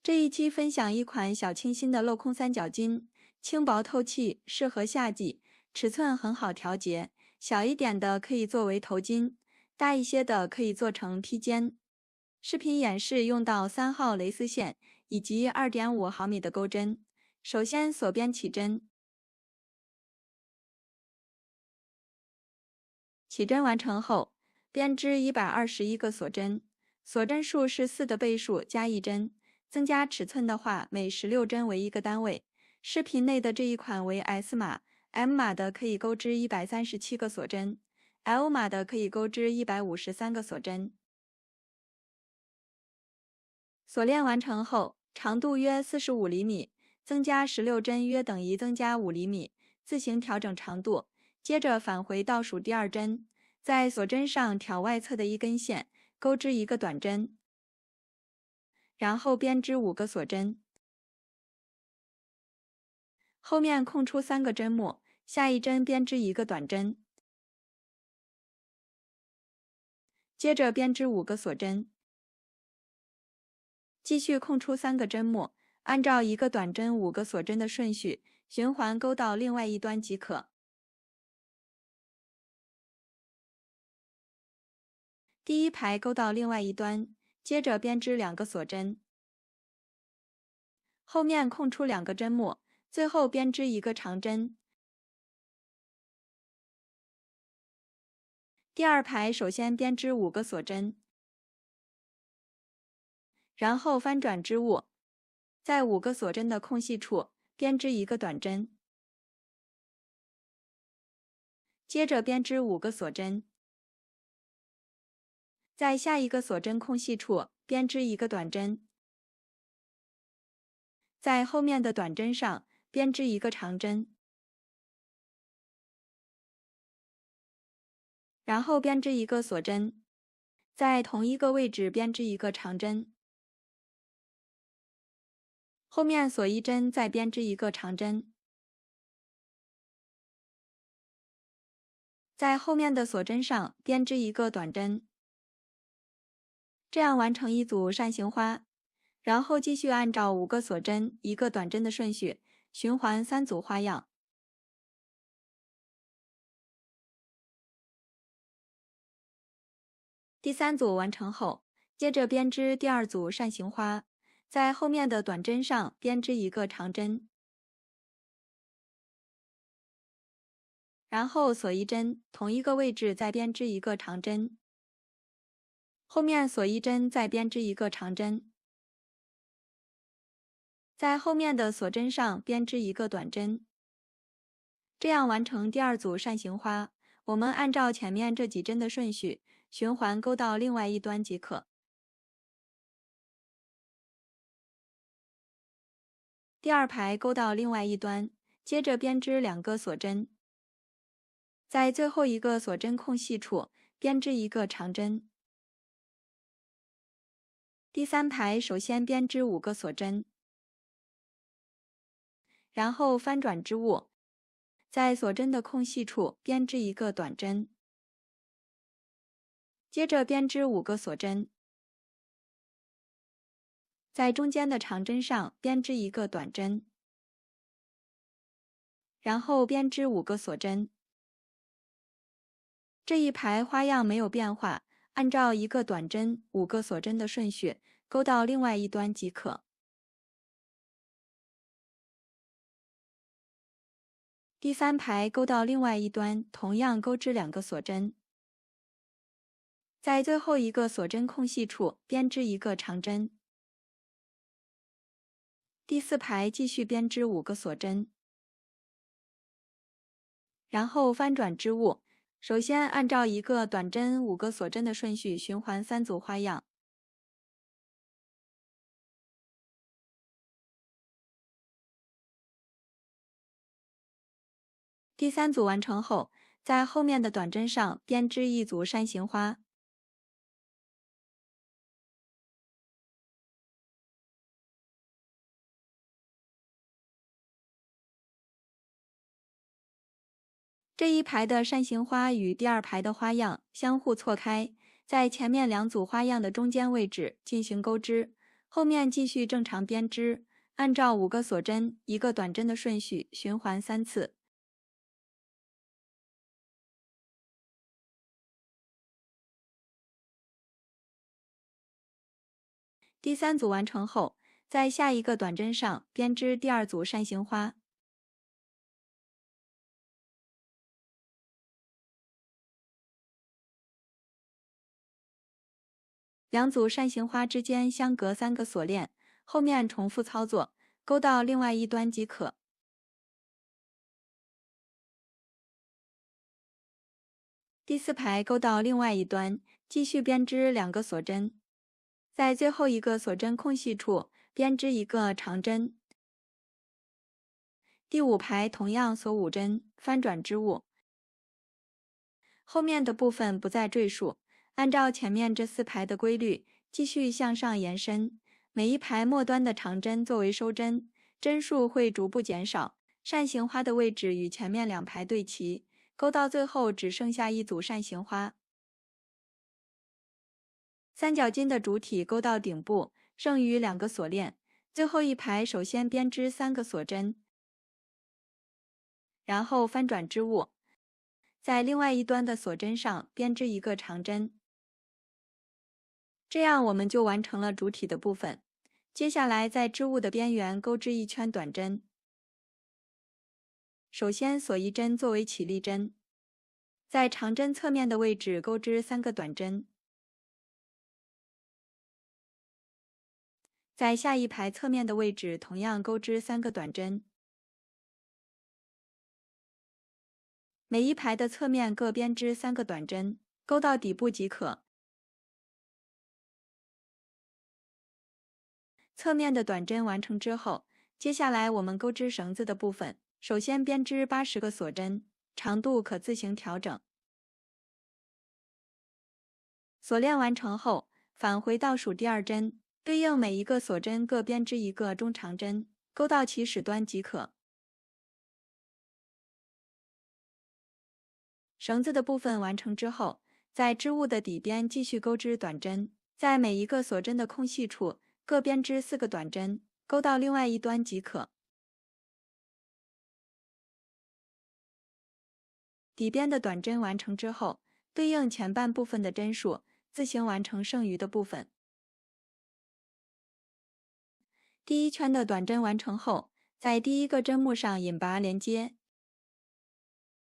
这一期分享一款小清新的镂空三角巾，轻薄透气，适合夏季，尺寸很好调节，小一点的可以作为头巾，大一些的可以做成披肩。视频演示用到3号蕾丝线以及2.5毫米的钩针。首先锁边起针，起针完成后，编织121个锁针，锁针数是4的倍数加1针。增加尺寸的话，每16针为1个单位。视频内的这一款为 S 码 ，M 码的可以钩织137个锁针 ，L 码的可以钩织153个锁针。锁链完成后，长度约45厘米，增加16针约等于增加5厘米，自行调整长度。接着返回倒数第2针，在锁针上挑外侧的1根线，钩织1个短针。然后编织5个锁针，后面空出3个针目，下一针编织1个短针，接着编织5个锁针，继续空出3个针目，按照1个短针5个锁针的顺序，循环钩到另外一端即可。第一排钩到另外一端，接着编织2个锁针，后面空出2个针目，最后编织1个长针。第二排首先编织5个锁针，然后翻转织物，在5个锁针的空隙处编织1个短针，接着编织5个锁针，在下一个锁针空隙处编织1个短针，在后面的短针上编织1个长针，然后编织1个锁针，在同一个位置编织1个长针，后面锁1针再编织1个长针，在后面的锁针上编织1个短针，这样完成一组扇形花。然后继续按照5个锁针1个短针的顺序，循环3组花样。第3组完成后，接着编织第2组扇形花，在后面的短针上编织1个长针，然后锁1针，同一个位置再编织1个长针，后面锁1针再编织1个长针，在后面的锁针上编织1个短针。这样完成第2组扇形花，我们按照前面这几针的顺序，循环钩到另外一端即可。第2排钩到另外一端，接着编织2个锁针，在最后一个锁针空隙处编织1个长针。第3排首先编织5个锁针，然后翻转织物，在锁针的空隙处编织1个短针，接着编织5个锁针，在中间的长针上编织1个短针，然后编织5个锁针。这一排花样没有变化，按照1个短针5个锁针的顺序钩到另外一端即可。第3排钩到另外一端，同样钩织2个锁针，在最后一个锁针空隙处编织1个长针。第4排继续编织5个锁针，然后翻转织物，首先按照1个短针5个锁针的顺序循环3组花样。第3组完成后，在后面的短针上编织一组扇形花。这一排的扇形花与第2排的花样相互错开，在前面2组花样的中间位置进行钩织，后面继续正常编织，按照5个锁针、1个短针的顺序循环3次。第3组完成后，在下一个短针上编织第2组扇形花。2组扇形花之间相隔3个锁链，后面重复操作，勾到另外一端即可。第4排勾到另外一端，继续编织2个锁针，在最后一个锁针空隙处编织1个长针。第5排同样锁5针，翻转织物。后面的部分不再赘述，按照前面这4排的规律继续向上延伸，每一排末端的长针作为收针，针数会逐步减少，扇形花的位置与前面2排对齐，勾到最后只剩下1组扇形花。三角巾的主体勾到顶部，剩余2个锁链，最后一排首先编织3个锁针，然后翻转织物，在另外一端的锁针上编织1个长针。这样我们就完成了主体的部分。接下来在织物的边缘钩织1圈短针，首先锁1针作为起立针，在长针侧面的位置钩织3个短针，在下一排侧面的位置同样钩织3个短针，每一排的侧面各编织3个短针，钩到底部即可。侧面的短针完成之后，接下来我们钩织绳子的部分，首先编织80个锁针，长度可自行调整。锁链完成后，返回倒数第2针，对应每一个锁针各编织1个中长针，钩到起始端即可。绳子的部分完成之后，在织物的底边继续钩织短针，在每一个锁针的空隙处各编织4个短针，钩到另外一端即可。底边的短针完成之后，对应前半部分的针数，自行完成剩余的部分。第1圈的短针完成后，在第1个针目上引拔连接。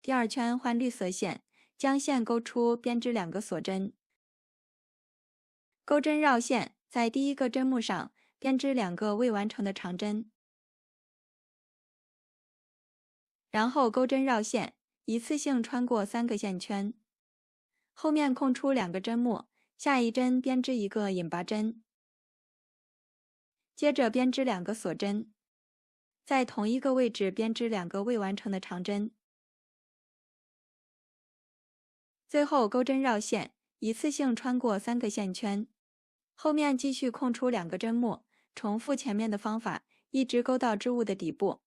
第2圈换绿色线，将线钩出，编织2个锁针。钩针绕线，在第1个针目上编织2个未完成的长针，然后钩针绕线，一次性穿过3个线圈。后面空出2个针目，下一针编织1个引拔针，接着编织2个锁针，在同一个位置编织2个未完成的长针。最后钩针绕线，一次性穿过3个线圈，后面继续空出2个针目，重复前面的方法，一直钩到织物的底部。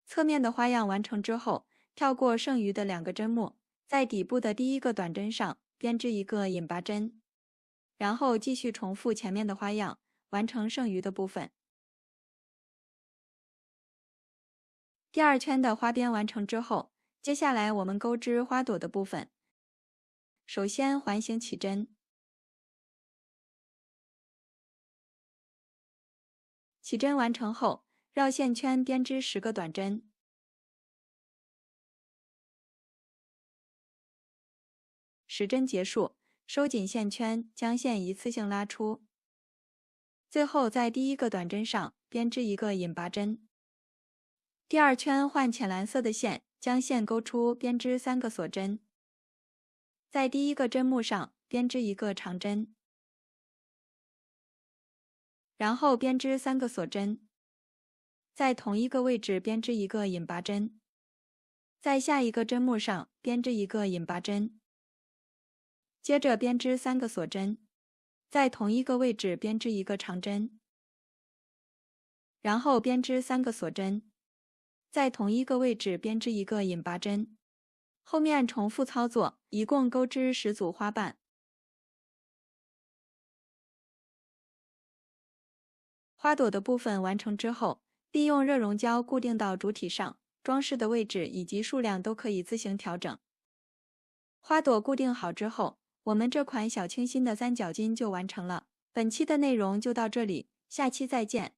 侧面的花样完成之后，跳过剩余的2个针目，在底部的第1个短针上编织1个引拔针，然后继续重复前面的花样，完成剩余的部分。第2圈的花边完成之后，接下来我们钩织花朵的部分。首先环形起针，起针完成后，绕线圈编织10个短针，10针结束，收紧线圈，将线一次性拉出。最后在第1个短针上编织1个引拔针。第2圈换浅蓝色的线，将线钩出，编织3个锁针，在第1个针目上编织1个长针，然后编织3个锁针，在同一个位置编织1个引拔针，在下一个针目上编织1个引拔针，接着编织3个锁针，在同一个位置编织1个长针，然后编织3个锁针，在同一个位置编织1个引拔针，后面重复操作，一共钩织10组花瓣。花朵的部分完成之后，利用热熔胶固定到主体上，装饰的位置以及数量都可以自行调整。花朵固定好之后，我们这款小清新的三角巾就完成了。本期的内容就到这里，下期再见。